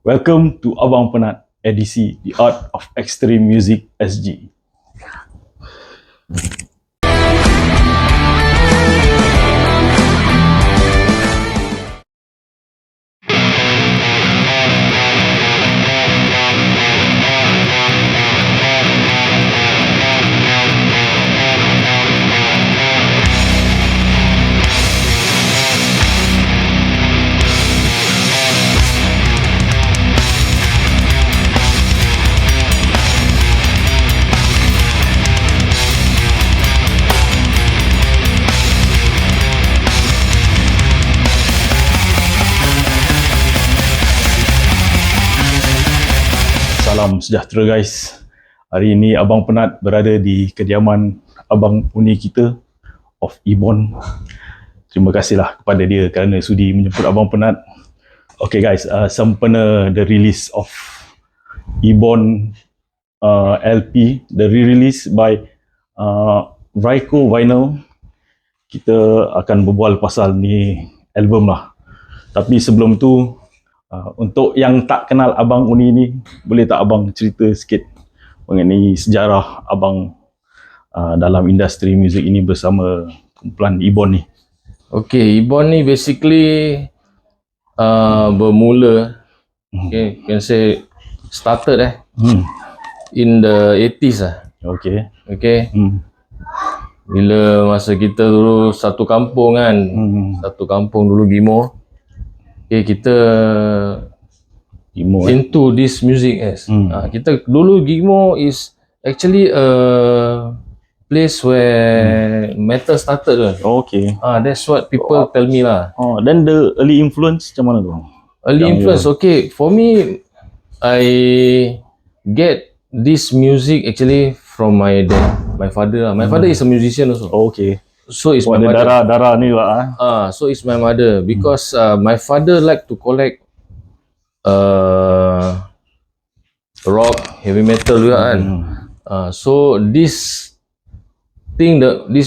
Welcome to Abang Penat edisi The Art of Extreme Music SG. Salam sejahtera guys. Hari ini Abang Penat berada di kediaman Abang Uni kita of Ebon. Terima kasihlah kepada dia kerana sudi menjemput Abang Penat. Okay guys, sempena the release of Ebon LP, the re-release by Ryko Vinyl, kita akan berbual pasal ni album lah. Tapi sebelum tu, untuk yang tak kenal Abang Uni ni, boleh tak Abang cerita sikit mengenai sejarah Abang dalam industri muzik ini bersama kumpulan Ebon ni? Okay, Ebon ni basically bermula, okay, can say started in the 80s lah. Okay. Okay. Bila masa kita dulu satu kampung kan, satu kampung dulu Gimo. Okay, kita Gimo, into this music kita dulu Gimo is actually a place where metal started kan. Okay. That's what people tell me lah. Then the early influence macam mana tu? Early influence, okay. For me, I get this music actually from my dad, my father. My father is a musician also. Okay. So it's my ada mother. darah ni lah. So it's my mother because my father like to collect rock, heavy metal juga kan. So this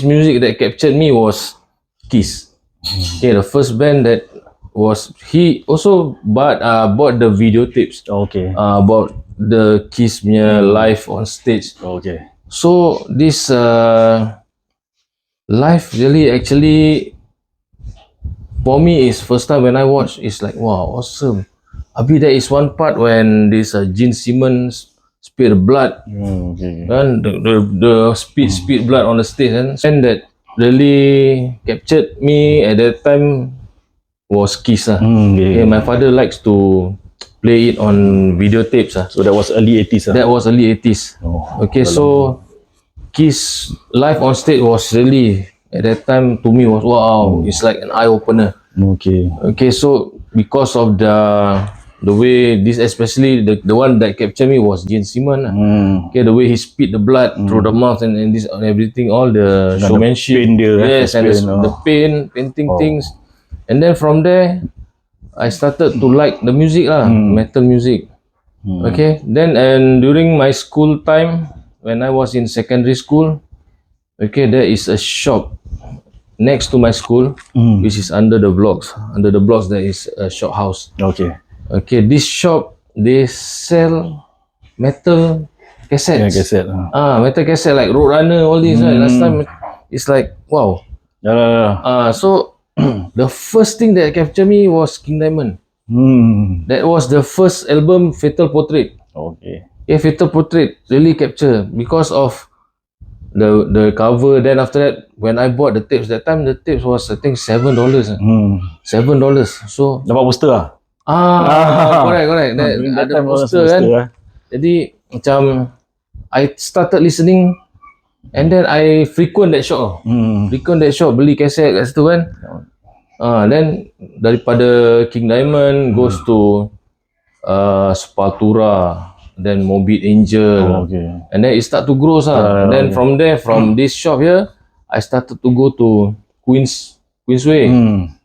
music that captured me was Kiss. Okay, the first band that was, he also bought the videotapes. Okay. About the Kiss punya live on stage. Okay. So this live really actually for me is first time when I watch, it's like wow, awesome. Abi, there is one part when this Gene Simmons spit blood, Okay. and the spit blood on the stage, and that really captured me at that time was Kiss Okay. my father likes to play it on videotapes So that was early 80s That was early 80s. Okay, so Kiss live on stage was really, at that time to me was wow, it's like an eye opener. Okay, so because of the way this, especially the one that captured me was Gene Simmons. Okay, the way he spit the blood through the mouth and this and everything, all the showmanship, paint dia, yes, and the painting things, and then from there I started to like the music metal music. Okay, then and during my school time, when I was in secondary school, okay, there is a shop next to my school, which is under the blocks. Under the blocks there is a shop house. Okay. Okay, this shop, they sell metal cassettes. Cassette. Metal cassette like Roadrunner, all these. Right? Last time, it's like wow. So the first thing that captured me was King Diamond. That was the first album, Fatal Portrait. Okay. Yeah, Fatal Portrait really captured because of the cover. Then after that, when I bought the tapes, that time the tapes was I think $7. $7. So Dapat poster lah? correct. Ada poster kan. Jadi macam I started listening, and then I frequent that shop. Beli kaset kat situ kan. Then daripada King Diamond goes to Sepultura, then Morbid Angel, and then it start to grow then from there, from this shop here, I started to go to Queensway.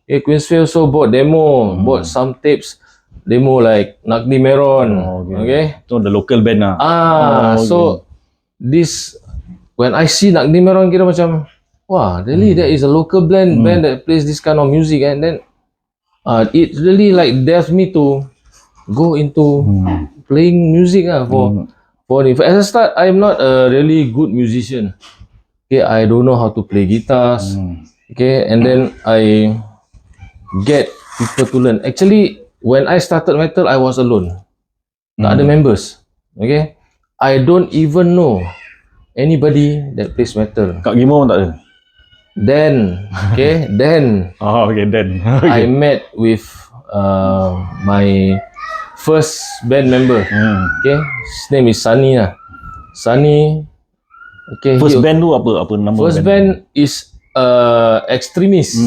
Queensway also bought demo, bought some tapes, demo like Nagdi Meron. Okay. So the local band lah. So this, when I see Nagdi Meron, kira macam wah, really there is a local band that plays this kind of music, and then it really like dares me to go into playing music for as a start, I'm not a really good musician. Okay, I don't know how to play guitars. Okay, and then I get people to learn. Actually, when I started metal, I was alone. Tak ada members. Okay, I don't even know anybody that plays metal. Kat Gimo pun tak ada. Then, okay, then Oh, okay, then. I met with my first band member. Okay, his name is Sunny lah. Sunny. Okay. First band tu apa nama First band is Extremist.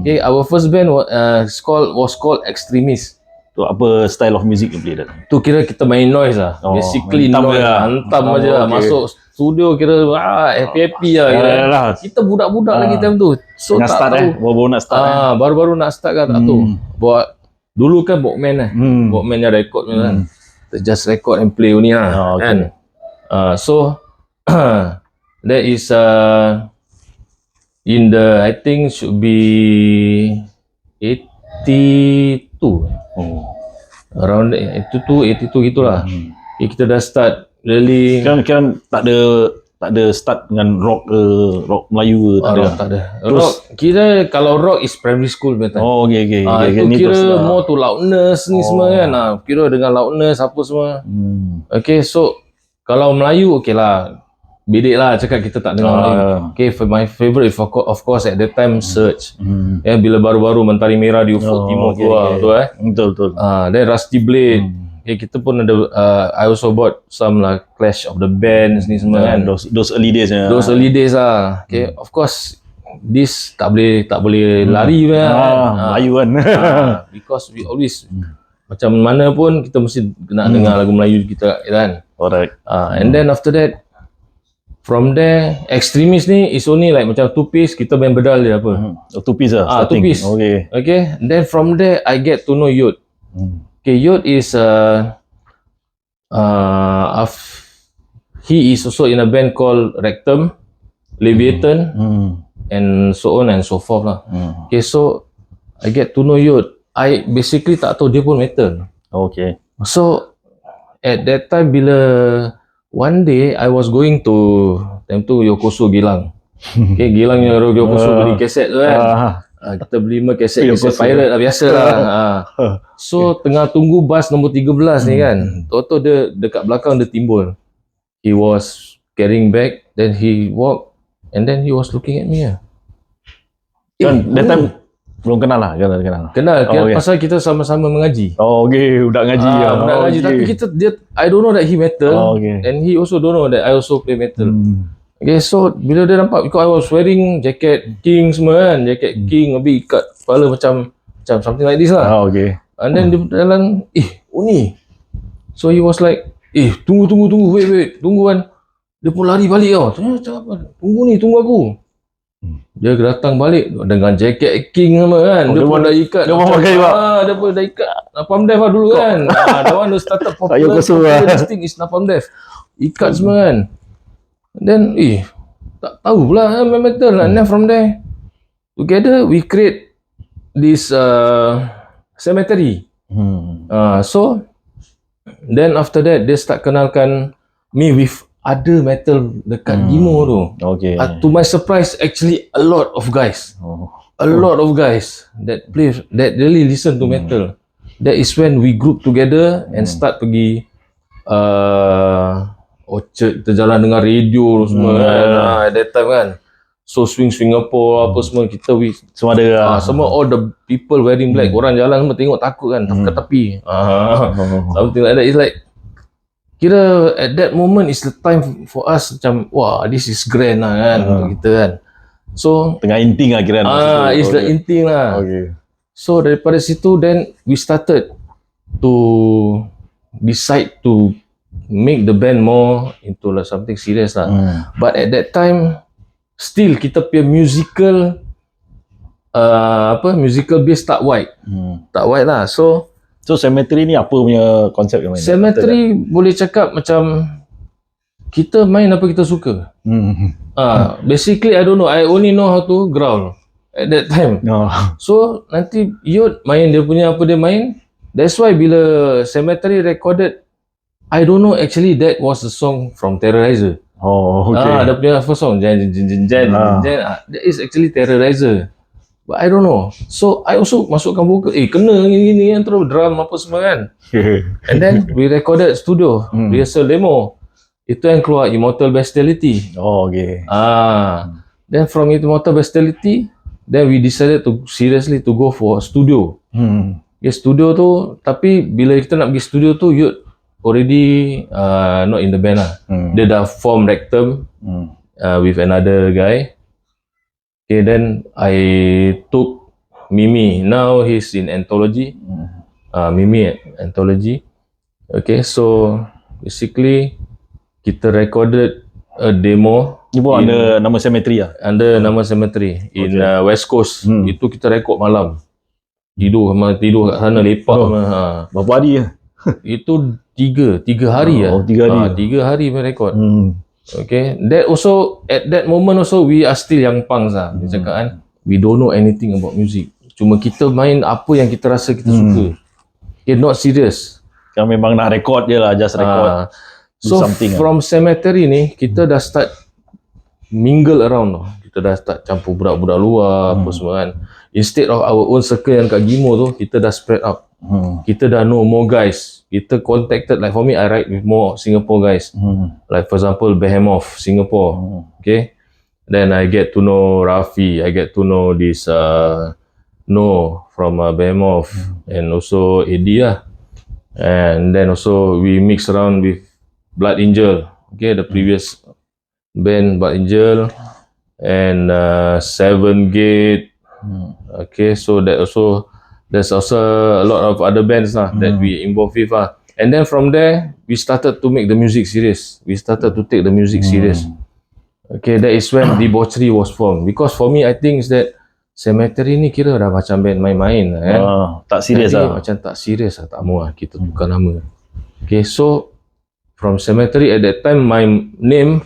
Okay, our first band was called Extremist. Tu apa style of music you play that? Tu kira kita main noise lah. Basically hentam noise je lah. hantam Oh, aja lah. okay. Masuk studio kira happy lah kira. Yalah. Kita budak-budak lagi time tu. So Nak tak start tahu. baru nak start Baru-baru nak start kan tak tahu. Buat dulu kan Walkman Walkman yang record kan. Kita just record and play ni lah. Okay. Kan. So that is in the I think should be 82. Around 82 gitulah. Okay, kita dah start really Kan tak ada start dengan rock Melayu ke tak ada. rock tak ada. Rock kira kalau rock is primary school betul. Oh, okay. Itu Ni kira terus lah. more to loudness ni semua kan. Kira dengan loudness apa semua. Okay, so kalau Melayu okay lah. Bedek lah cakap kita tak dengar Melayu. Okay, my favorite of course at that time Search. Bila baru-baru Mentari Merah di UFO Timur keluar tu Betul. Then Rusty Blade. Okay, kita pun ada I also bought some lah Clash of the Bands ni semua kan. Those early days Those early days lah. Okay, of course this tak boleh lari kan. Melayu kan. Because we always macam mana pun kita mesti kena dengar lagu Melayu kita kan. Alright. And then after that from there Extremist ni is only like macam two piece kita main bedal je apa. Two piece lah starting. Two piece. Okay. Then from there I get to know Yod. Okay, Yod is he is also in a band called Rectum, Leviathan, and so on and so forth lah. Okay, so I get to know Yod. I basically tak tahu dia pun metal. Okay. So at that time bila one day I was going to time tu Yokoso Gilang. Okay, Gilang yang Yokoso beli kaset tu kan. Kita beli 5 kaset pirate lah biasa lah. So tengah tunggu bas nombor 13 ni kan. Tahu dia dekat belakang dia timbul. He was carrying bag, then he walk and then he was looking at me. Kan that time belum kenal lah, Kenal, pasal kita sama-sama mengaji. Oh, okay, budak ngaji budak ngaji tapi dia I don't know that he metal and he also don't know that I also play metal. Okay, so bila dia nampak because I was wearing jacket King semua kan, jacket King habis ikat kepala macam something like this lah. Okay. And then dia jalan, Uni. So he was like, tunggu, wait, tunggu kan. Dia pun lari balik tau. Macam apa? Tunggu aku. Dia datang balik dengan jaket King sama kan. Dia pun dah ikat. Dia pun pakai juga. Dia pun dah ikat Napalm Death lah dulu kan. The one who started popular this thing is Napalm Death. Ikat semua kan. Then, tak tahu pula main metal. And then from there, together we create this cemetery. So, then after that, they start kenalkan me with other metal dekat Gimo tu. Okay. To my surprise, actually a lot of guys. A lot of guys that really listen to metal. That is when we group together and start pergi Orchard, kita jalan dengan radio semua kan. At that time kan. So Swing Singapore apa semua kita Semua ada semua all the people wearing black. Orang jalan semua tengok takut kan ke tepi. Something like that. It's like kira at that moment is the time for us macam wah this is grand lah kan untuk kita kan. So tengah inting lah kira. It's the inting lah. Okay. So daripada situ then we started to decide to make the band more into like something serious lah. But at that time still kita punya musical musical base tak wide. Tak wide lah. So cemetery ni apa punya konsep yang main? Cemetery boleh cakap macam kita main apa kita suka. Basically I don't know, I only know how to growl at that time. So nanti Yod main dia punya apa dia main, That's why bila Cemetery recorded, I don't know actually that was a song from Terrorizer. Oh, okay. Dia punya first song, Jen, that is actually Terrorizer. But I don't know. So I also masukkan vocal, kena gini-gini kan, terus drum apa semua kan. And then we recorded studio, rehearsal demo. Itu yang keluar Immortal Bestiality. Oh, okay. Then from Immortal Bestiality, then we decided to seriously to go for studio. Studio tu, tapi bila kita nak pergi studio tu, you already not in the band lah. Dia dah form Rectum with another guy. Okay, then I took Mimi. Now he's in Anthology. Mimi Anthology. Okay, so basically kita recorded a demo. Ni pun under nama Cemetery lah? Under nama Cemetery in West Coast. Itu kita rekod malam. Tidur kat sana, lepak. Berapa hari je? Itu tiga hari lah. 3 hari. 3 hari merekod. Okay, that also at that moment also we are still young punks lah. Dia cakap kan, we don't know anything about music. Cuma kita main apa yang kita rasa kita suka. Okay, not serious. Kan memang nak record je lah, just record. So from Cemetery ni kita dah start mingle around tau. Kita dah start campur budak-budak luar apa semua kan. Instead of our own circle yang kat Gimo tu, kita dah spread out. Kita dah know more guys. Kita contacted, like for me, I write with more Singapore guys. Like for example, Behemoth, Singapore. Okay. Then I get to know Rafi. I get to know this No from Behemoth. And also Eddie lah. And then also we mix around with Blood Angel. Okay, the previous band Blood Angel. And Seven Gate. Okay, so that also there's also a lot of other bands lah that we involved with lah. And then from there we started to make the music serious. We started to take the music serious. Okay, that is when Debauchery was formed. Because for me, I think is that Cemetery ni kira dah macam band main-main lah kan. Tak serius lah. Macam tak serius lah, tak mahu lah kita tukar nama. Okay, so from Cemetery at that time, my name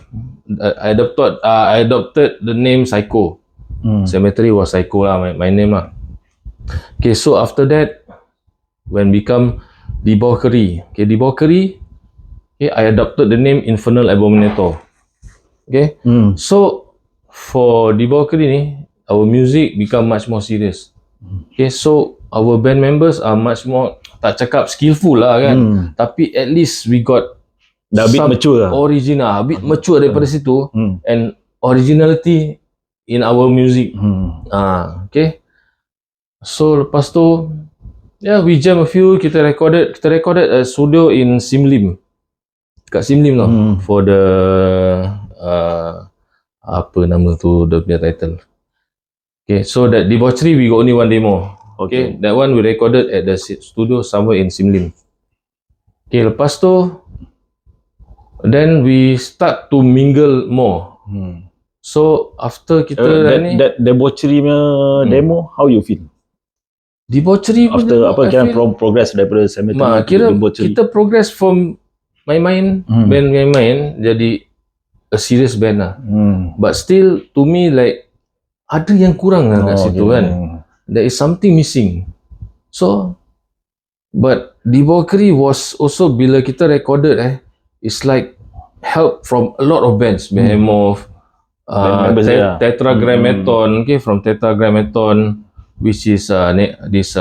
I adopted the name Psycho. Cemetery was Psycho lah, my name lah. Okay, so after that, when become Debauchery. Okay, Debauchery, okay, I adopted the name Infernal Abominator. Okay, so for Debauchery ni, our music become much more serious. Okay, so our band members are much more, tak cakap skillful lah kan, tapi at least we got dah a bit mature lah. Original, a bit mature daripada situ, and originality in our music. Okay. So lepas tu, we jam a few. Kita recorded a studio in Simlim, kat Simlim tau, for the apa nama tu, dia punya title. Okay, so that Debauchery we got only one demo. Okay, that one we recorded at the studio somewhere in Simlim. Okay, lepas tu, then we start to mingle more. So after kita that Debauchery demo, how you feel? Debauchery after apa kira progress daripada Cemetery kira kita progress from main-main band main-main jadi a serious band lah. But still to me like ada yang kurang lah kat situ kan. There is something missing. So but Debauchery was also bila kita recorded it's like help from a lot of bands. Behemoth, Tetragrammaton, okay, from Tetragrammaton, which is this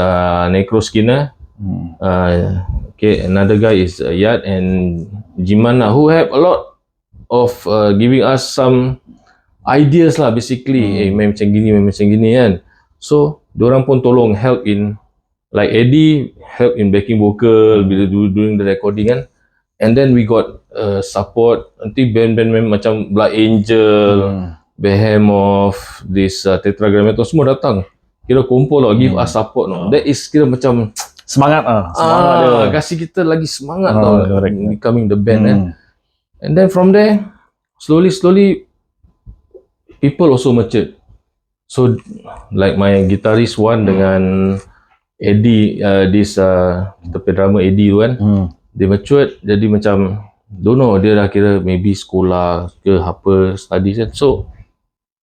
Necroskinner. Okay, another guy is Yad and Jimana, who have a lot of giving us some ideas lah basically. Main macam gini kan. So diorang pun tolong help in, like Eddie help in backing vocal bila during the recording kan. And then we got support nanti band-band macam Blood Angel, Behemoth, this Tetragrammaton semua datang. Kira kumpul lah, give us support no. That is kira macam semangat dia. Kasih kita lagi semangat tau, becoming the band And then from there, slowly people also matured. So like my guitarist Wan dengan Eddie, kita play drummer Eddie tu kan, dia matured jadi macam don't know, dia dah kira maybe sekolah ke apa, studies kan. So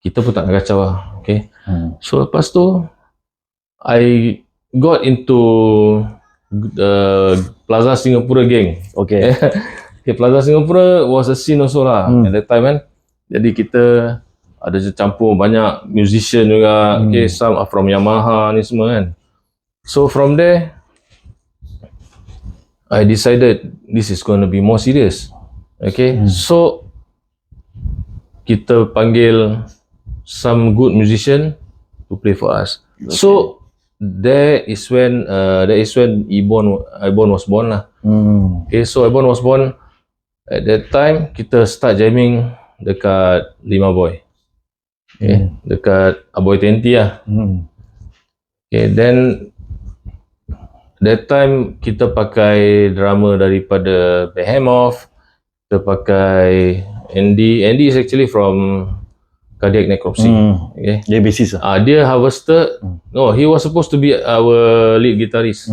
kita pun tak nak kacau lah. Okay. So lepas tu I got into Plaza Singapura gang. Okay. Okay, Plaza Singapura was a scene also lah at that time kan. Jadi kita ada campur banyak musician juga. Okay, some are from Yamaha ni semua kan. So from there, I decided this is going to be more serious. Okay, so kita panggil some good musician to play for us. Okay. So that is when Ibon was born lah. Okay, so Ibon was born at that time. Kita start jamming dekat Lima Boy. Okay, dekat Aboy 20 lah. Okay, then that time kita pakai drama daripada Behemoth. Kita pakai Andy. Andy is actually from Cardiac Necropsy. Okay. Dia basis lah. Dia Harvester. No, he was supposed to be our lead guitarist.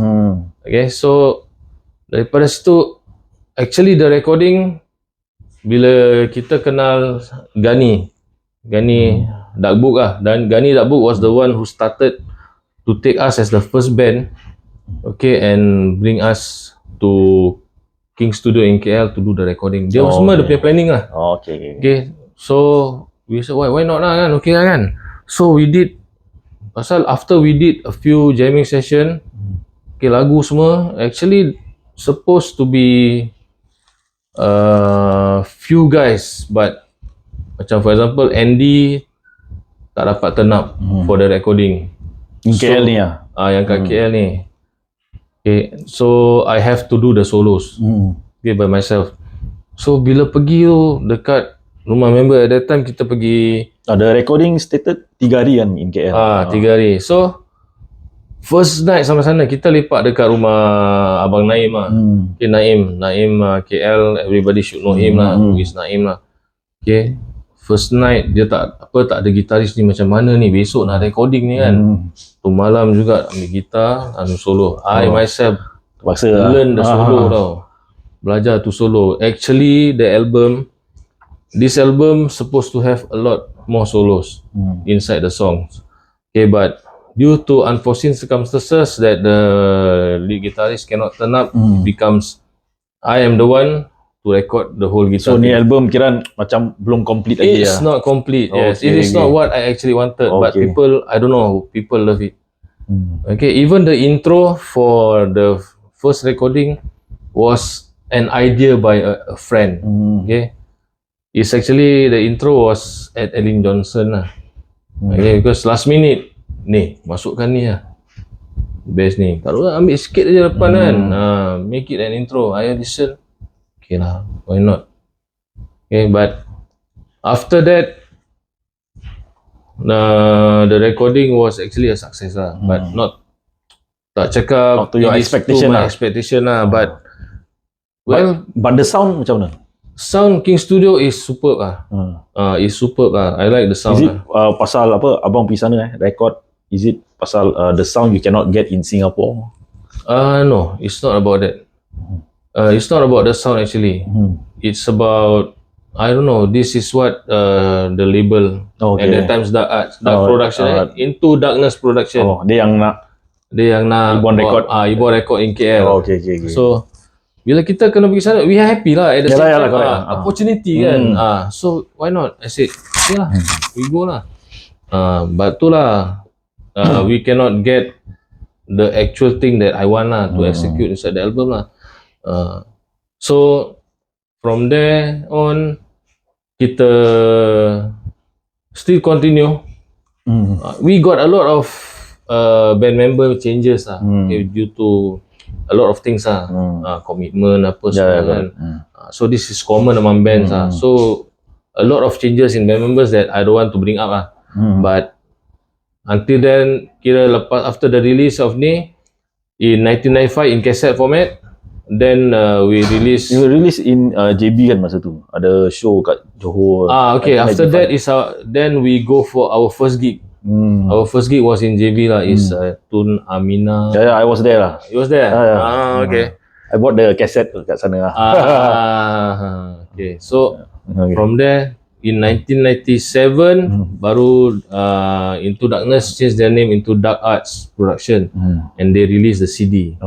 Okay, so daripada situ, actually the recording, bila kita kenal Gani Darkbook lah. Dan Gani Darkbook was the one who started to take us as the first band, okay, and bring us to King Studio in KL to do the recording. Dia semua dia punya planning lah. Okay, so we said why not lah kan, okay lah kan. So we did, pasal after we did a few jamming session, okay, lagu semua actually supposed to be few guys, but macam for example Andy tak dapat turn up for the recording. KL ni lah. Yang kat KL ni. Okay, so I have to do the solos okay, by myself. So bila pergi tu dekat rumah member at that time, kita pergi The recording stated 3 hari kan in KL. 3 hari. So first night sampai sana, kita lepak dekat rumah Abang Naim lah. Okay, Naim KL, everybody should know him lah. Who is Naim lah. Okay, first night dia tak ada gitaris ni, macam mana ni besok nak recording ni kan. Tu malam juga ambil gitar, solo. I myself terpaksa learn the solo tau. Belajar tu solo. Actually this album supposed to have a lot more solos inside the songs. Okay, but due to unforeseen circumstances that the lead guitarist cannot turn up, becomes I am the one to record the whole guitar. So ni album kira macam belum complete lagi It's not complete. Yes, it is not what I actually wanted, but people, I don't know, people love it. Okay, even the intro for the first recording was an idea by a friend. Okay, it's actually, the intro was at Ellen Johnson lah. Okay, because last minute ni masukkan ni lah, bass ni, taruh ambil sikit aja depan kan, make it an intro. I listen, okay lah, why not. Okay, but after that the recording was actually a success lah, but tak cakap not to your expectation lah. But well, but the sound macam mana? Sound King Studio is superb lah. Is superb lah. I like the sound. Is it pasal apa abang pergi sana record? Is it pasal the sound you cannot get in Singapore? No, it's not about that. It's not about the sound actually. It's about, I don't know, this is what the label at that times Dark Arts, Dark Production, Into Darkness Production. Dia yang nak Ibon record. Ibon record in KL. Okay. So bila kita kena pergi sana, we are happy lah at the same time. Opportunity kan. So why not? I said, okay lah, we go lah. But tu lah, we cannot get the actual thing that I want lah to execute inside the album lah. So from there on, kita still continue. We got a lot of band member changes lah, due to a lot of things lah, commitment apa semua kan. So this is common among bands lah. So a lot of changes in band members that I don't want to bring up lah. But until then, kira lepas after the release of ni in 1995 in cassette format, then we release. You release in JB kan masa tu? Ada show kat Johor. Okay. After that is then we go for our first gig. Our first gig was in JB lah. Is Tun Amina. Yeah, I was there lah. You was there? Okay. I bought the cassette kat sana lah. Okay. So from there in 1997 baru Into Darkness change their name into Dark Arts Production, and they released the CD.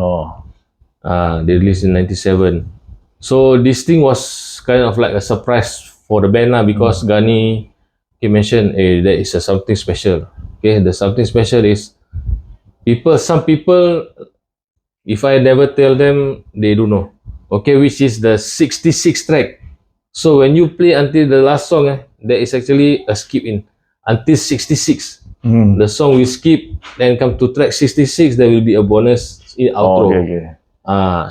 They released in 97. So this thing was kind of like a surprise for the band lah, because Ghani he mentioned, there is something special. Okay, the something special is some people, if I never tell them, they don't know. Okay, which is the 66 track. So when you play until the last song, there is actually a skip in until 66. The song will skip, then come to track 66. There will be a bonus in outro. Okay.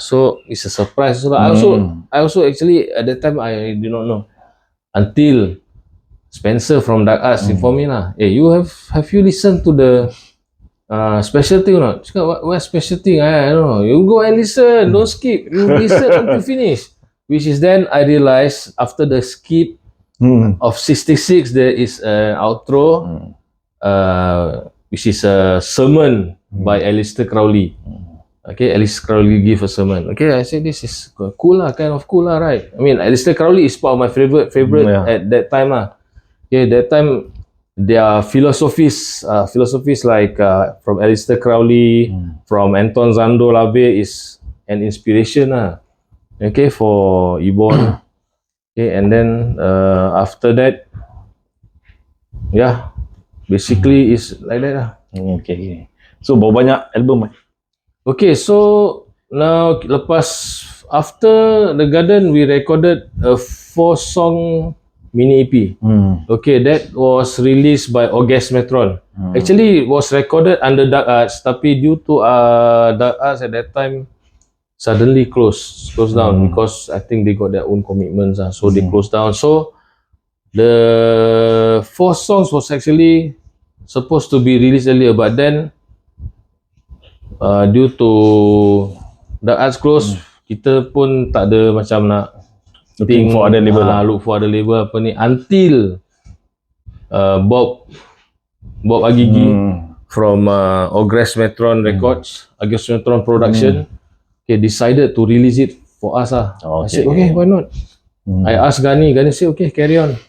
So it's a surprise. So I also actually at that time I did not know until Spencer from Dark Arts informed me lah. Hey, have you listened to the special thing or not? Cakap, what special thing? I don't know. You go and listen. Don't skip. You listen until finish. Which is then I realized after the skip of 66, there is an outro, which is a sermon by Aleister Crowley. Okay, Aleister Crowley give a sermon. Okay, I said this is cool lah, kind of cool lah, right? I mean, Aleister Crowley is part of my favorite at that time lah. Okay, that time their philosophies like from Aleister Crowley, from Anton Zando Labe is an inspiration lah. Okay, for Ibon. Okay, and then after that, basically is like that lah. Okay. So berapa banyak album? Okay, so now after The Garden, we recorded a 4-song mini EP. Okay, that was released by August Metron. Actually, it was recorded under Dark Arts, tapi due to Dark Arts at that time suddenly closed down because I think they got their own commitments, so they closed down. So the 4 songs was actually supposed to be released earlier, but then due to Dark Arts close, kita pun tak ada macam nak Looking for other label look for other label apa ni, until Bob Agigi from August Metron Records, August Metron Production, decided to release it for us lah. I said okay, why not? I asked Ghani said okay, carry on.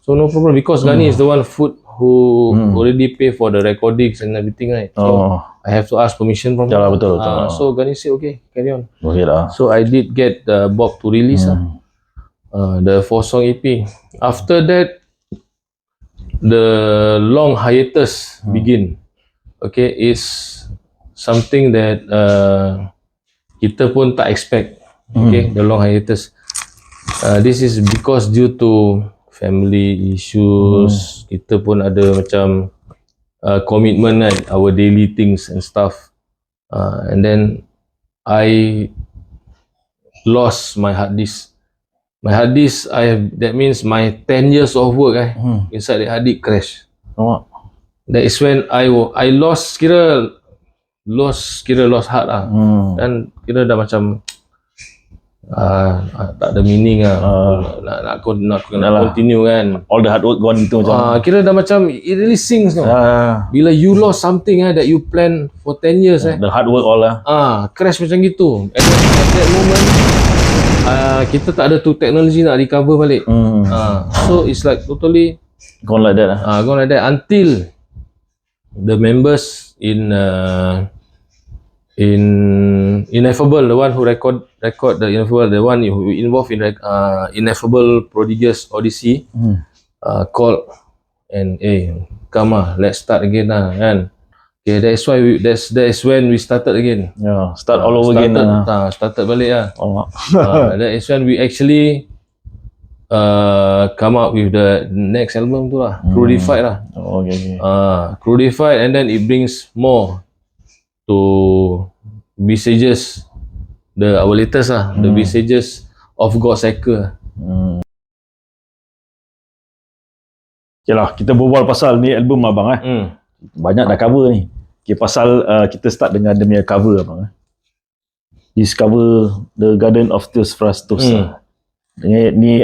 So no problem, because Ghani is the one who already pay for the recordings and everything, right? So I have to ask permission from him. Betul. So Ghani said okay, carry on. Okay lah. So I did get Bob to release the 4-song EP. After that, the long hiatus begin. Okay, it's something that kita pun tak expect. Okay, the long hiatus. This is because due to family issues, kita pun ada macam commitment kan, our daily things and stuff. And then I lost my hard disk. My hard disk, that means my 10 years of work inside the hard disk crash. That is when I lost heart lah. Dan kira dah macam tak ada meaning lah. Nak continue kan. All the hard work gone gitu macam. Kira dah macam it really sinks no. Bila you lost something that you plan for 10 years The hard work all lah. Crash macam gitu. At that moment kita tak ada tu technology nak recover balik. So it's like totally gone like that lah. Gone like that until the members in Ineffable, the one who record the Ineffable, the one who involved in Ineffable Prodigious Odyssey, called and come let's start again lah kan. Okay, that's when we started again. Start all over again lah. Started balik lah. That is when we actually come up with the next album tu lah, Crudified lah. Okay. Crudified, and then it brings more to Visages, our latest lah, the Visages of Godseeker. Okay lah, kita berbual pasal ni album abang banyak dah cover ni. Okay, pasal kita start dengan dia punya cover abang. This cover The Garden of Teos Frastos. Ni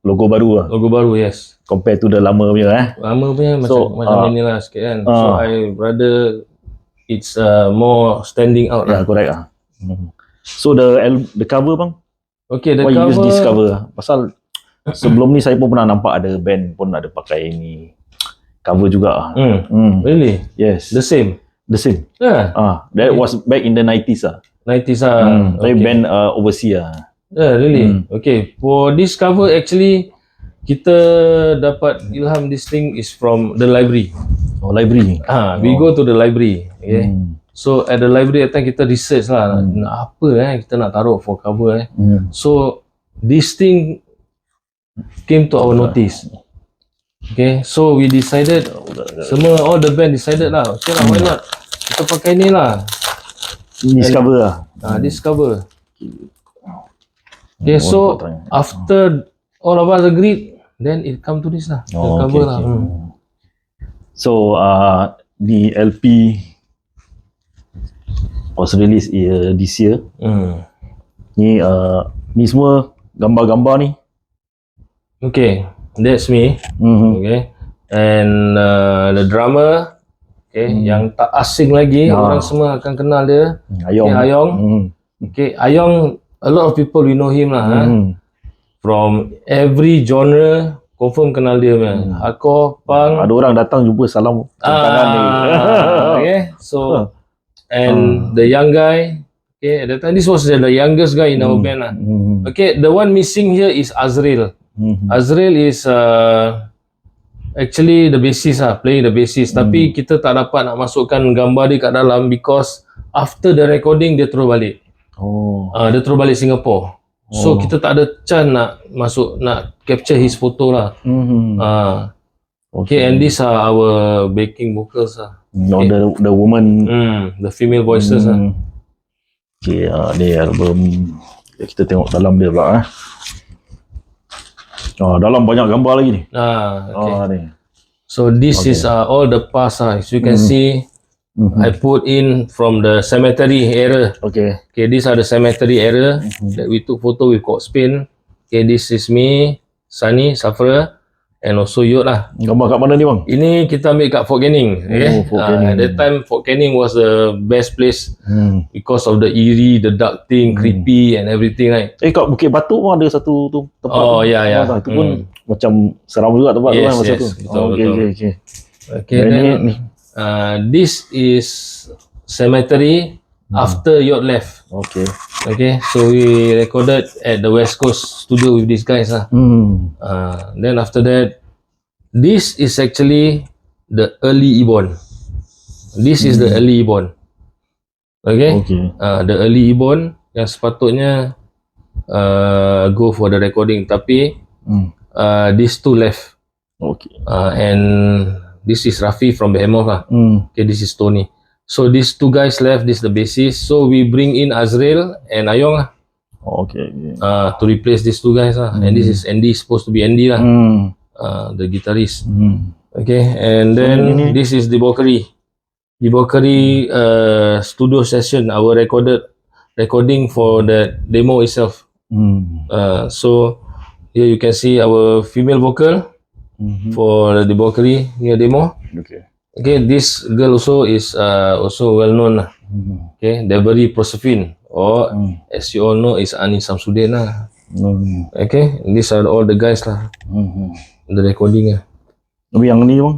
logo baru lah. Logo baru, yes. Compare to the lama punya Lama punya macam ni lah sikit kan. So I rather it's more standing out lah. Correct lah. So the cover bang. Okay, the why cover. You use this cover? Pasal sebelum ni saya pun pernah nampak ada band pun ada pakai ni cover juga. Really? Yes. The same. The same. Yeah. That was back in the 90s . 90s lah. Tapi band overseas lah. Yeah, really. Okay, for this cover actually kita dapat ilham this thing is from the library. Oh, library. We go to the library. Okay. So at the library that time kita research lah nak apa kita nak taruh for cover So this thing came to our notice. Okay, so we decided semua all the band decided lah. Okay lah, why not? Kita pakai ni lah. This cover lah. This cover. Okay, so after all of us agreed, then it come to this lah. The cover lah. So the LP was released this year. Ni semua gambar-gambar ni. Okay, that's me. Okay, and the drummer, okay, yang tak asing lagi, orang semua akan kenal dia. Ayong. Okay, Ayong. Okay, Ayong, a lot of people we know him lah. From every genre, confirm kenal dia man. Hardcore, punk. Ada orang datang jumpa salam tangan ni. Okay, so and the young guy. Okay, at that time this was the youngest guy in our band lah. Okay, the one missing here is Azrael. Azrael is actually the bassist lah, playing the bassist. Tapi kita tak dapat nak masukkan gambar dia kat dalam because after the recording dia terus balik. Dia terus balik Singapore. So kita tak ada chance nak masuk, nak capture his photo lah. Okay, and these are our backing vocals lah. The woman, the female voices lah. Okay, ni album kita tengok dalam dia pula dalam banyak gambar lagi ni. Okay. Ni. So this is all the past as you can see. I put in from the cemetery era. Okay, these are the cemetery era that we took photo with Court Spain. Okay, this is me, Sunny, Safra, and also Yot lah. Gambar kat mana ni bang? Ini kita ambil kat Fort Canning. Okay? Fort Canning. At that time Fort Canning was the best place because of the eerie, the dark thing, creepy and everything, right? Kat Bukit Batu pun ada satu tu tempat. Itu pun macam seram juga tempat tu kan masa tu. Okay, then this is cemetery after Yot left. Okay, so we recorded at the West Coast studio with these guys lah. Then after that, this is actually the early Ebon. This is the early Ebon. Okay. The early Ebon yang sepatutnya go for the recording, tapi these two left. And this is Rafi from Behemoth lah. Okay, this is Tony. So these two guys left, this is the bassist. So we bring in Azrael and Ayong lah. To replace these two guys lah. And this is Andy, supposed to be Andy lah. The guitarist. Okay, and then this is Debauchery. Debauchery studio session, our recording for the demo itself. So here you can see our female vocal for the Debauchery near demo. Okay, this girl also is also well known lah. Okay, Deborah Proserpine, or as you all know is Ani Samsudin lah. Okay, these are all the guys lah. The recording lah. Yang ni bang?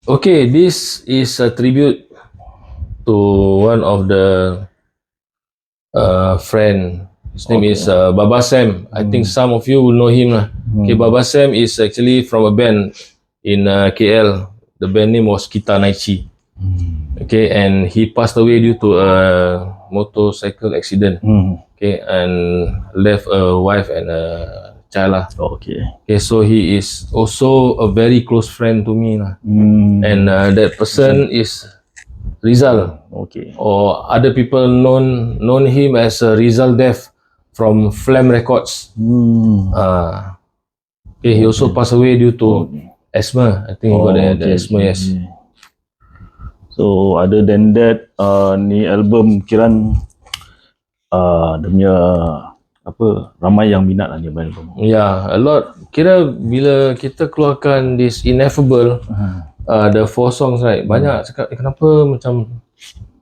Okay, this is a tribute to one of the friend. His name is Baba Sam. I think some of you will know him lah. Okay, Baba Sam is actually from a band in KL. The band name was Kita Naichi. Okay, and he passed away due to a motorcycle accident. Okay, and left a wife and a child lah. Okay, so he is also a very close friend to me lah. And that person is Rizal. Or other people known him as Rizal Dev from Flam Records. Okay, he also passed away due to asthma. I think he got the asthma, yes. So other than that, ni album kiran dia punya ramai yang minat lah dia album. A lot. Kira bila kita keluarkan this Ineffable, the 4 songs, right, banyak cakap kenapa macam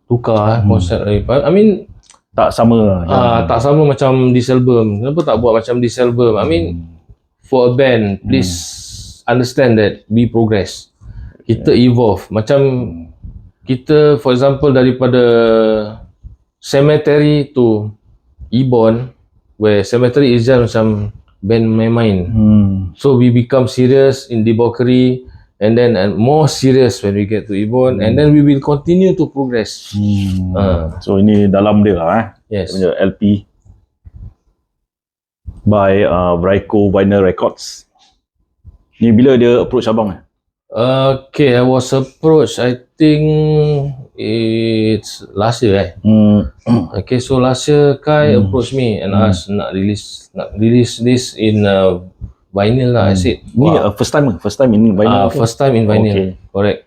tukar konsep. I mean tak sama tak sama macam this album. Kenapa tak buat macam this album? I mean for a band, please understand that we progress. Kita evolve. Macam kita, for example, daripada Cemetery to Ibon, where Cemetery is just macam band main-main. So we become serious in debauchery, and then more serious when we get to Ibon, and then we will continue to progress. So ini dalam dia lah Yes. punya LP by Brico Vinyl Records. Ni bila dia approach abang Okay, I was approached, I think it's last year Okay, so last year Kai approached me and asked nak release this in vinyl lah. I said, Ni first time in vinyl. first time in vinyl. Okay. Correct.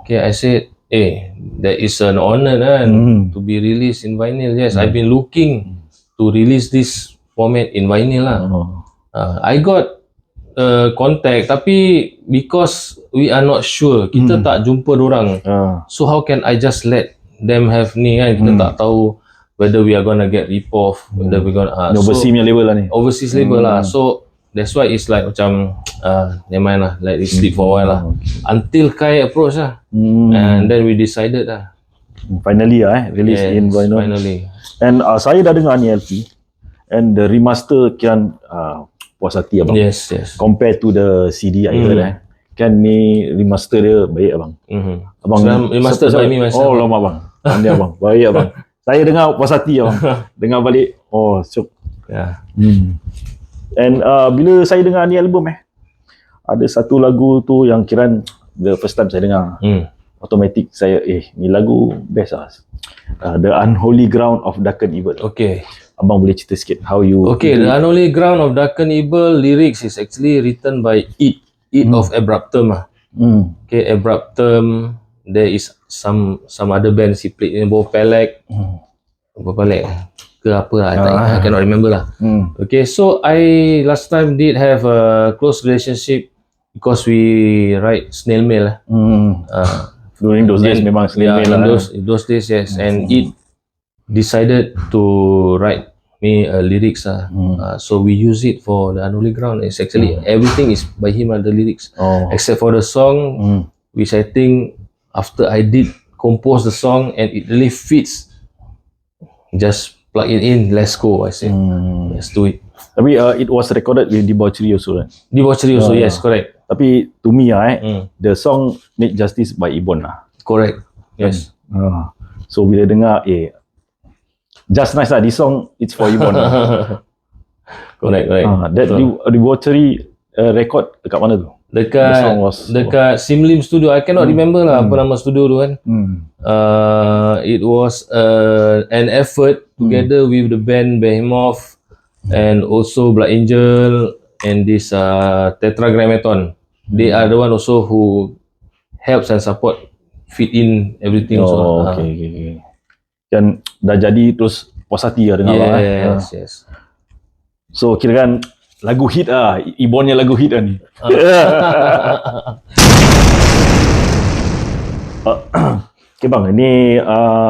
Okay, I said, that is an honor to be released in vinyl. Yes, I've been looking to release this format in vinyl lah. I got contact, tapi because we are not sure, kita tak jumpa dorang. So how can I just let them have ni kan? Kita tak tahu whether we are gonna get rip off, whether we gonna overseas punya label lah ni. overseas label lah. So that's why it's like macam never mind lah, let it sleep for a while lah. Until Kai approach lah, and then we decided lah. Finally release in vinyl. Finally. And saya dah dengar ni LP, and the remaster kian puas hati abang. Yes. Compare to the CD I heard kan ni remaster dia baik abang. Abang Remastered by me myself. Oh lama abang. Pandai abang. Baik abang. Saya dengar puas hati abang. Dengar balik, syok. Yeah. And bila saya dengar ni album ada satu lagu tu yang kiran the first time saya dengar. Automatic saya ni lagu best lah. The Unholy Ground of Dark and Evil. Okay. Abang boleh cerita sikit how you Okay, The Unholy Ground of Dark and Evil lyrics is actually written by It of Abruptum lah. Okay, Abruptum, there is some other bands he played in, both Pelek, Pelek ke apa lah, I cannot remember lah. Okay, so I last time did have a close relationship because we write snail mail lah. During those days memang snail mail lah. Those days, yes. And It decided to write me lyrics so we use it for The Unholy Ground. It's actually everything is by him, the lyrics, except for the song, which I think after I did compose the song and it really fits, just plug it in, let's go. I said, let's do it. Tapi it was recorded with Debauchery also right? Debauchery also, yes, correct. Tapi to me the song made justice by Ibon lah. Correct, yes. So bila dengar just nice lah, this song it's for Ibon. Correct. That Debauchery record dekat mana tu? Dekat Simlim Studio. I cannot remember lah apa nama studio tu kan. It was an effort together with the band Behemoth and also Black Angel and this Tetragrammaton. They are the one also who helps and support fit in everything also. Okay. Dan dah jadi terus puas hati lah dengar Yes. So kira kan lagu hit lah, Ibonnya lagu hit lah ni. Okay bang, ini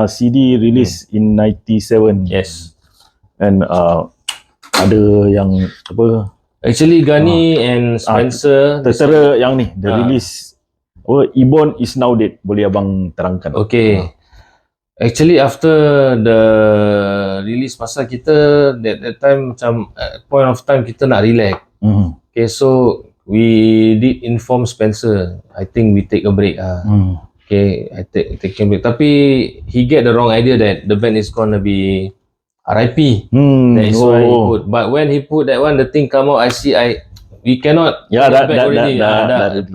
CD release in 97. Yes. And ada yang apa? Actually Gani and Spencer. Tertera yang ni, the release. Ibon is now dead. Boleh abang terangkan? Okay. Actually after the release, pasal kita that time macam at point of time kita nak relax. Okay, so we did inform Spencer, I think we take a break Okay, I take a break. Tapi he get the wrong idea that the band is gonna be RIP. That is why he put. But when he put that one, the thing come out, we cannot already.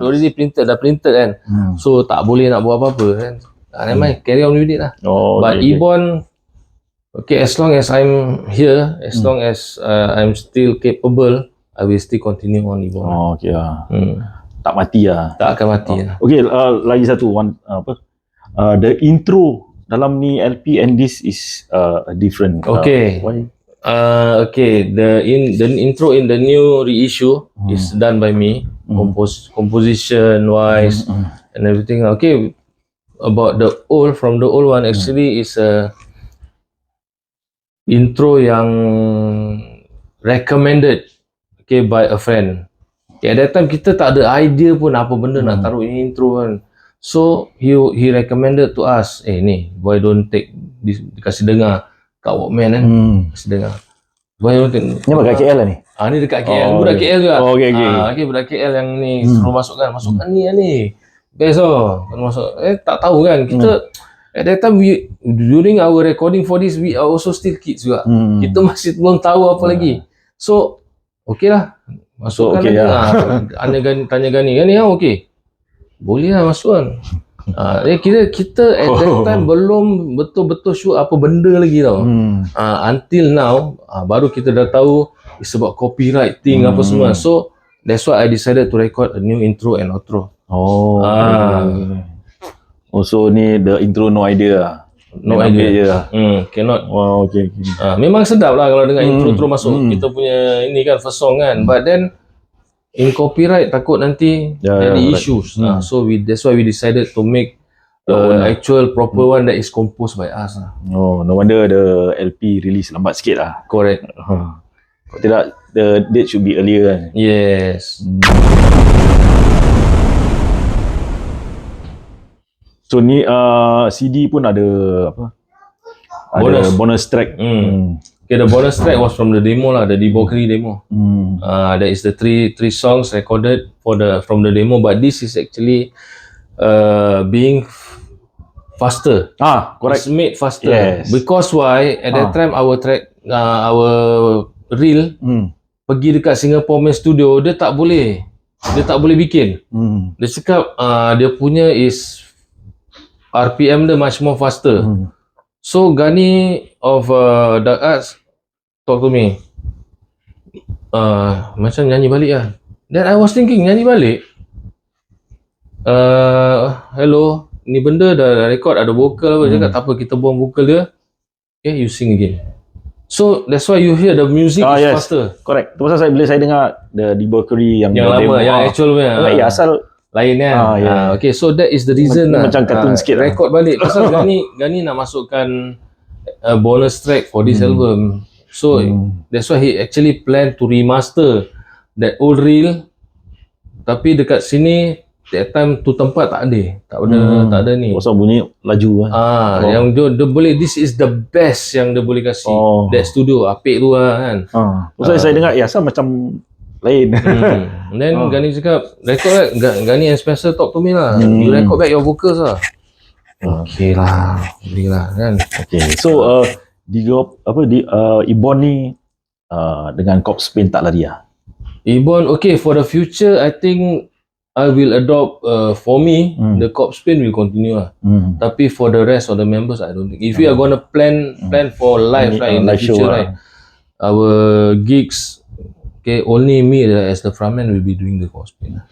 Already printed kan. So tak boleh nak buat apa-apa kan. Never mind, carry on with it lah. But Ibon, okay, as long as I'm here, as long as I'm still capable, I will still continue on Ibon. Okay lah. Tak mati lah. Tak akan mati lah. Okay, lagi satu the intro dalam ni LP and this is different. Okay. Why? Okay, the intro in the new reissue is done by me, composition wise and everything. Okay, about the old one, actually is a intro yang recommended by a friend. Okay, at that time kita tak ada idea pun apa benda nak taruh ini intro kan. So he recommended to us, ni, why don't take this, kasih dengar kat Walkman kan, kasih dengar. Why don't take, Ni dekat KL lah ni. ni dekat KL, budak okay. KL juga. Okay. Budak KL yang ni suruh masukkan ni. Best kena masuk. Tak tahu kan, kita at that time during our recording for this, we are also still kids juga. Kita masih belum tahu apa lagi. So, okay lah. Masukkan okay lagi. Tanya Gani, okay. Boleh lah masukkan. Kita at that time belum betul-betul sure apa benda lagi tau. Until now, baru kita dah tahu it's about copyright thing apa semua. So, that's why I decided to record a new intro and outro. So ni the intro no idea lah. No idea je lah. Cannot. Wow, okay. Memang sedap lah kalau dengar intro masuk kita punya ini kan first song kan. But then in copyright takut nanti jadi issues. So that's why we decided to make actual proper one that is composed by us lah. No wonder the LP release lambat sikit lah. Correct. Kalau tidak, the date should be earlier kan. Yes. So ni CD pun ada apa? Ada bonus track. Okay, the bonus track was from the demo lah, the Debauchery demo. That is the three songs recorded from the demo, but this is actually being faster. Correct. It's made faster. Yes. Because why? At that time our reel pergi dekat Singapore main studio, dia tak boleh bikin. Dia cakap dia punya is RPM dia much more faster. So Gani of Dark Arts talk to me, macam nyanyi balik lah. Then I was thinking, nyanyi balik, hello, ni benda dah record, ada vocal apa, cakap tak apa, kita buang vocal dia, okay, you sing again. So that's why you hear the music is faster. Correct. Tu pasal bila saya dengar the Debauchery yang lama, demo, yang actual punya, asal lain kan. Okay, so that is the reason macam cartoon sikit lah. Record balik pasal Gani nak masukkan bonus track for this album. So that's why he actually plan to remaster that old reel, tapi dekat sini that time tu tempat tak ada ni. Pasal bunyi laju lah. Yang dia boleh, this is the best yang dia boleh kasih. That studio apik tu lah kan. Pasal saya dengar asal macam lain. Then Gani cakap, record lah. Gani and Spencer talk to me lah. You record back your vocals lah. Okay lah, boleh lah kan. Okay, so Ibon ni dengan Corpse Paint tak lari lah. Ibon, okay, for the future I think I will adopt, for me the Corpse Paint will continue lah. Tapi for the rest of the members I don't think. If we are gonna plan for live right in the future right, our gigs, okay, only me as the frontman will be doing the Corpse Paint.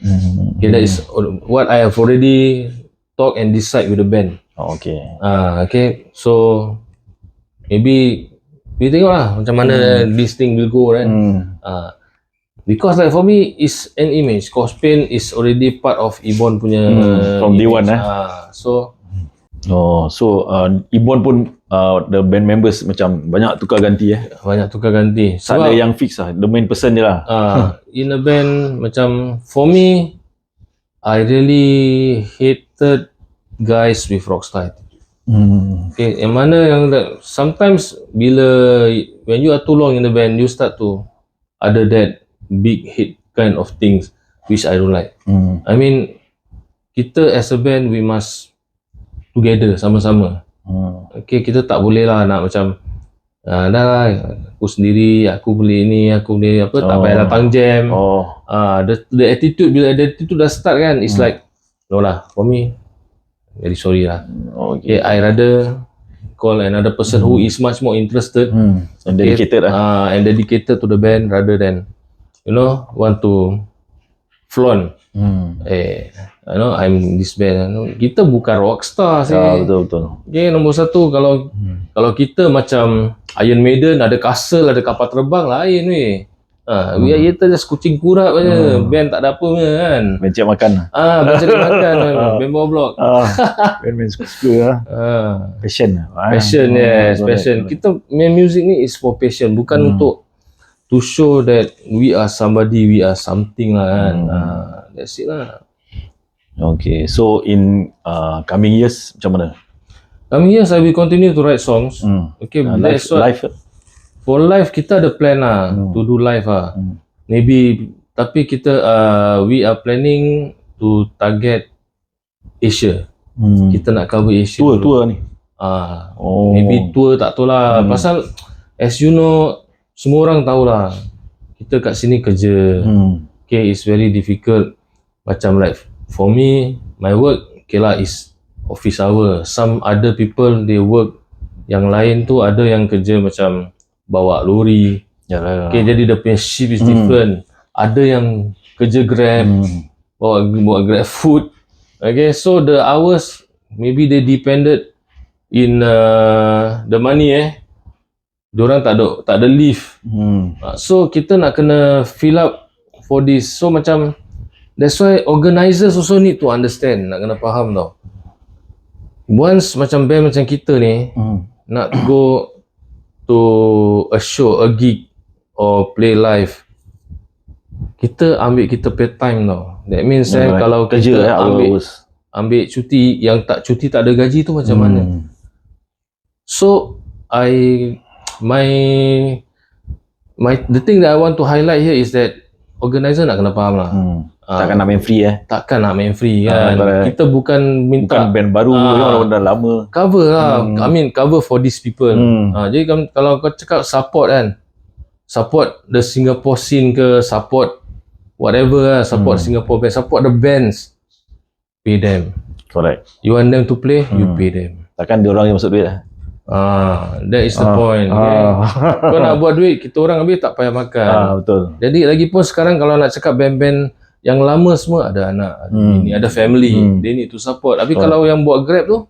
Okay, that is what I have already talk and decide with the band. Okay, so maybe we tengok lah macam mana this thing will go right. Because like for me is an image. Corpse Paint is already part of Ibon punya from day one so Ibon pun the band members macam banyak tukar ganti banyak tukar ganti. Tak ada yang fix lah, the main person je lah. In a band macam for me, I really hated guys with rockstar. Okay, yang mana yang sometimes bila when you are too long in the band, you start to ada that big hit kind of things which I don't like. I mean, kita as a band we must together sama-sama. Okay, kita tak boleh lah nak macam dah lah, aku sendiri, aku beli ini, aku beli apa, tak payah datang jam. The attitude, bila the attitude dah start kan, it's like no lah, for me very sorry lah. Okay, I rather call another person who is much more interested and dedicated and dedicated to the band rather than want to flaunt. I'm this band. Kita bukan rockstar sih. Betul. Okay, nombor satu, kalau kita macam Iron Maiden, ada castle, ada kapal terbang, lain weh. Kita just kucing kurap aja. Band tak ada apa kan. Band cari makan. Band cari makan. Band bawah blok. Band suka passion. Yes, passion. Kita main music ni is for passion, bukan untuk to show that we are somebody, we are something lah kan. That's it lah. Okay, so in coming years macam mana? Yes, I will continue to write songs. Okay, Live, that's what live. for live kita ada plan lah to do live lah. Maybe tapi kita we are planning to target Asia. Kita nak cover Asia. Tour ni. Maybe tour tak tahu lah. Pasal as you know, semua orang tahu lah. Kita kat sini kerja. Okay, it's very difficult. Macam like for me, my work okay lah is office hour. Some other people they work yang lain tu ada yang kerja macam bawa lori. Yalah. Okay, jadi dia punya shift is different. Ada yang kerja Grab, bawa Grab food. Okay, so the hours maybe they depended in the money Diorang tak ada leave. So kita nak kena fill up for this. So macam that's why organisers also need to understand, nak kena faham tau. Once macam band macam kita ni nak go to a show, a gig or play live, kita ambil kita pay time tau. That means kalau kita ambil cuti, yang tak cuti tak ada gaji tu macam mana? So the thing that I want to highlight here is that organizer nak kena faham lah. Takkan nak main free Takkan nak main free kan. Kita bukan minta band baru, orang dah lama. Cover lah. I mean cover for these people. Jadi kalau kau cakap support kan, support the Singapore scene ke, support whatever lah, support Singapore band, support the bands, pay them. Correct. You want them to play, you pay them. Takkan dia orang yang masuk duit lah. That is the point. Okay? Kau nak buat duit, kita orang ambil tak payah makan. Betul. Jadi lagipun sekarang kalau nak cakap band-band yang lama semua ada anak, ada family, they need to support. Tapi kalau yang buat Grab tu,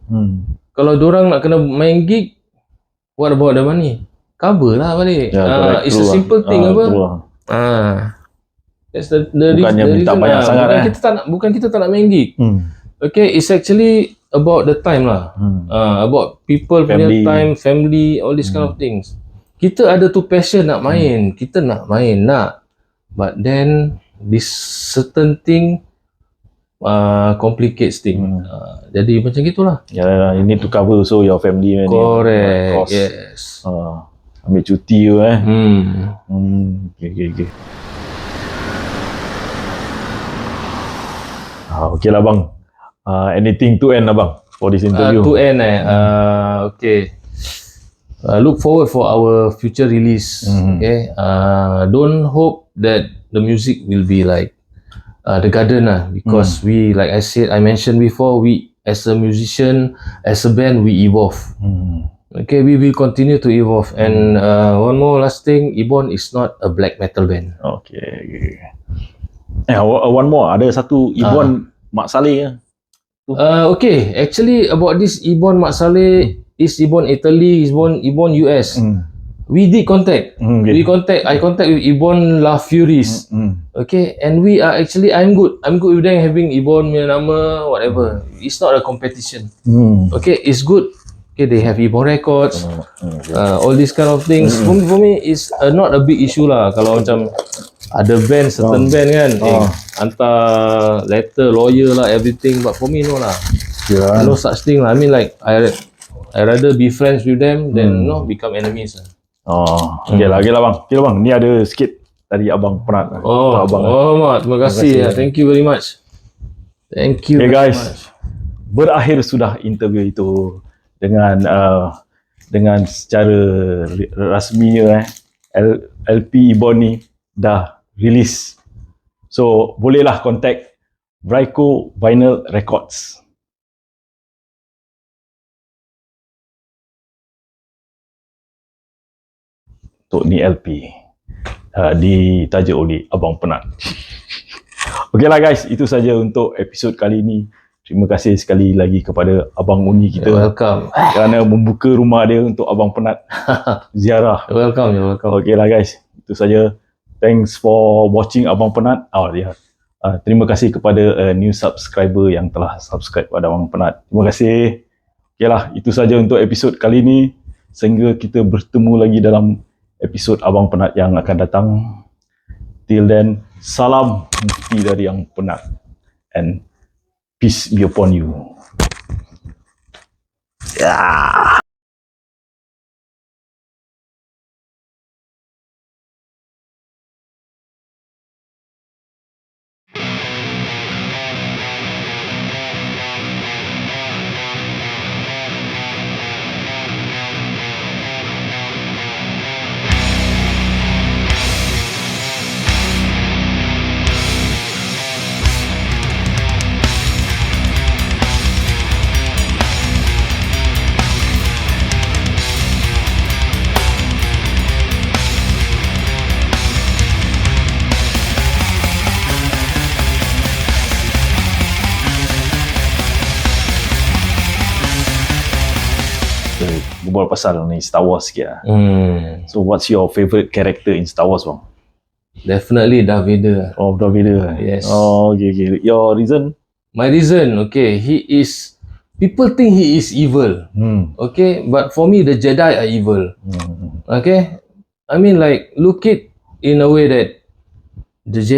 kalau diorang nak kena main gig, what about the money? Cover lah balik. It's a simple thing apa? That's the Bukannya minta reason banyak sangat bukan kita tak nak main gig. Okay, it's actually about the time lah. About people punya time, family, all these kind of things. Kita ada tu passion nak main, kita nak main, but then this certain thing complicates thing. Jadi macam gitulah. Ya, you need to cover so your family. Correct. Yes. Ambil cuti tu Okay. Okay lah bang. Anything to end abang for this interview? To end okay. Look forward for our future release. Okay. Don't hope that the music will be like The Garden because we, like I mentioned before, we as a musician, as a band, we evolve. Okay, we will continue to evolve. And one more last thing, Ibon is not a black metal band. Okay. One more, ada satu Ibon Mak Saleh. Okay, actually about this Ibon Mak Saleh is Ibon Italy, Ibon US. We did contact. I contact with Ibon La Furies. Okay, and we are actually I'm good with them having Ibon punya nama, whatever. It's not a competition. Okay, it's good. Okay, they have Ibon Records, all these kind of things. For me, it's not a big issue lah. Kalau macam ada band, certain band kan, hantar letter, lawyer lah, everything. But for me, no lah. No such thing lah. I mean like, I rather be friends with them than become enemies lah. Okay lah bang. Okay lah bang, ni ada sikit tadi abang Penat. Mak, terima kasih. Thank you very much. Thank you very guys. Much. Berakhir sudah interview itu dengan secara rasminya LP Ibon ni dah release. So bolehlah contact Bryco Vinyl Records. Untuk ni LP ditaja oleh Abang Penat. Okeylah guys, itu saja untuk episod kali ini. Terima kasih sekali lagi kepada Abang Uni kita. You're welcome. Kerana membuka rumah dia untuk Abang Penat ziarah. You're welcome. Okeylah guys, itu saja. Thanks for watching Abang Penat. Terima kasih kepada new subscriber yang telah subscribe pada Abang Penat. Terima kasih. Okeylah, itu saja untuk episod kali ini. Sehingga kita bertemu lagi dalam episod Abang Penat yang akan datang. Till then, salam mufti dari Yang Penat. And Peace be upon you. Berbual pasal ni Star Wars sikit lah. So what's your favourite character in Star Wars, bang? Definitely Darth Vader. Oh, Darth Vader. Yes. Oh, okay. Your reason? My reason, okay, people think he is evil, okay, but for me the Jedi are evil, okay. I mean, like, look it in a way that this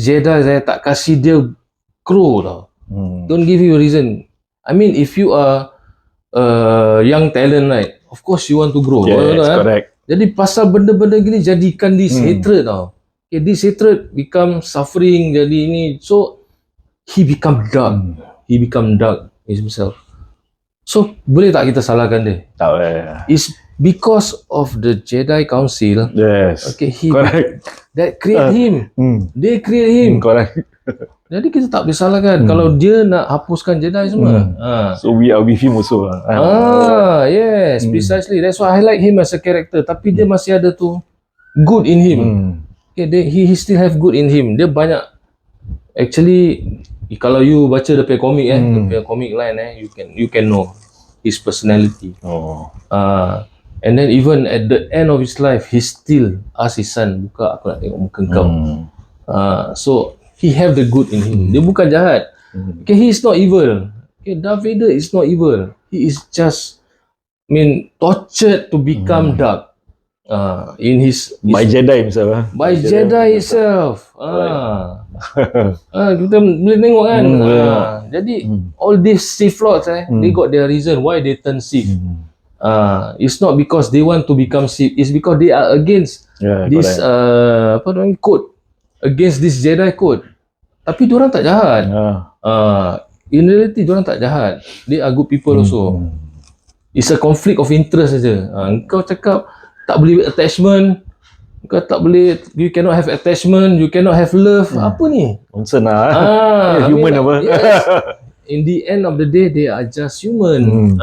Jedi saya tak kasih dia crow tau. Don't give you a reason. I mean, if you are young talent, right, of course you want to grow. Yes, correct. Jadi pasal benda-benda gini jadikan this hatred tau. Okay, this hatred become suffering, jadi ini, so he become dark. He become dark himself. So boleh tak kita salahkan dia? Tak. It's because of the Jedi Council. Yes. Okay, Correct. that create him. They create him. Correct. Jadi kita tak boleh salahkan kalau dia nak hapuskan Jedi semua. So we are with him also. Yes, precisely. That's why I like him as a character. Tapi dia masih ada tu good in him. Okay, he still have good in him. Dia banyak. Actually, kalau you baca dia punya komik dia punya komik line you can know his personality. And then even at the end of his life, he still ask his son, buka, aku nak tengok muka kau. So he have the good in him. Dia bukan jahat. Okay, he is not evil. Okay, Darth Vader is not evil. He is just, tortured to become dark. In his by Jedi himself. By Jedi himself. Kita boleh tengok kan. Jadi all these Sith Lords, they got their reason why they turn Sith. It's not because they want to become Sith. It's because they are against this code, against this Jedi code. Tapi diorang tak jahat. In reality diorang tak jahat. They are good people also. It's a conflict of interest saja. Kau cakap tak boleh attachment, kau tak boleh, you cannot have attachment, you cannot have love. Apa ni? Nonsense lah. Human apa? Yes. In the end of the day, they are just human.